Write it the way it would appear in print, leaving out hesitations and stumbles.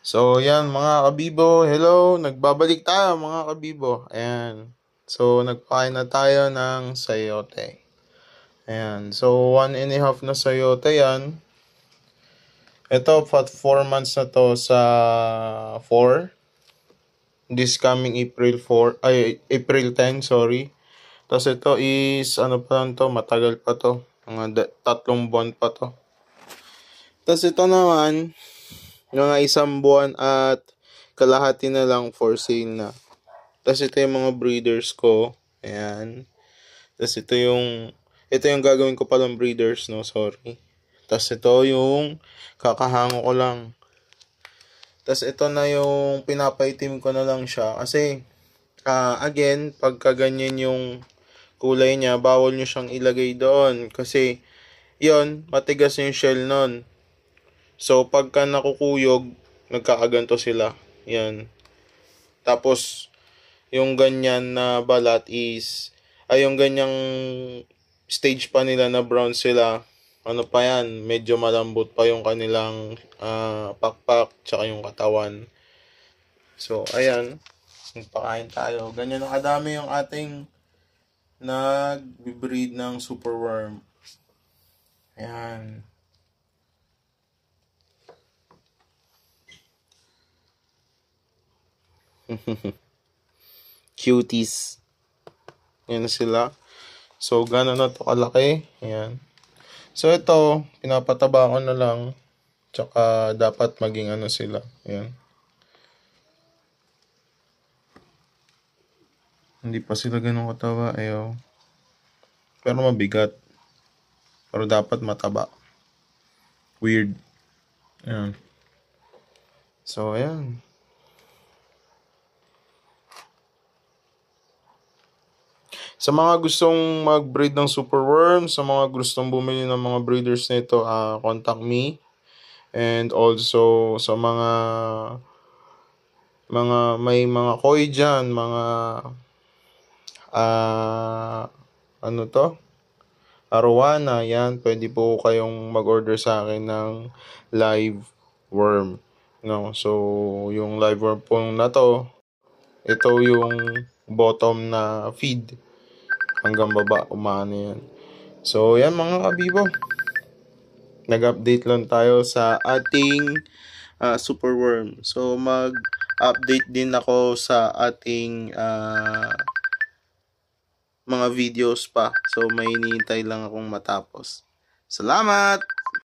So, yan mga kabibo. Hello, nagbabalik tayo mga kabibo. Ayan. So, nagpakain na tayo ng sayote. Ayan. So, 1.5 na sayote yan. Ito, 4 months na to sa 4. This coming April 10, sorry. Tapos ito is, ano pa lang to, matagal pa to. Mga 3 buwan pa to. Tapos ito naman, mga 1 buwan at kalahati na lang for sale na. Tapos ito yung mga breeders ko. Ayan. Tapos ito yung gagawin ko palang breeders, no? Sorry. Tapos ito yung kakahango ko lang. Tapos ito na yung pinapaitim ko na lang siya. Kasi, again, pagka ganyan yung kulay niya, bawal nyo siyang ilagay doon. Kasi, yon matigas yung shell nun. So, pagka nakukuyog, nagkakaganto sila. Yan. Tapos, yung ganyan na balat yung ganyang stage pa nila na brown sila, ano pa yan, medyo malambot pa yung kanilang pakpak, tsaka yung katawan. So, ayan, magpakain tayo. Ganyan na kadami yung ating nag-breed ng superworm. Ayan. Cuties. Yan sila. So, gano'n na to kalaki. Ayan. So, ito, pinapataba ko na lang. Tsaka, dapat maging ano sila. Ayan. Hindi pa sila ganun kataba. Ayaw. Pero mabigat. Pero dapat mataba. Weird. Ayan. So, ayan. Sa mga gustong mag-breed ng superworm, sa mga gustong bumili ng mga breeders nito, contact me. And also, sa may mga koi dyan, mga ano to? Arowana, yan. Pwede po kayong mag-order sa akin ng live worm. No? So, yung live worm po na to, ito yung bottom na feed. Hanggang baba, umano yan. So, yan mga kabibo. Nag-update lang tayo sa ating superworm. So, mag-update din ako sa ating mga videos pa. So, may hinihintay lang akong matapos. Salamat!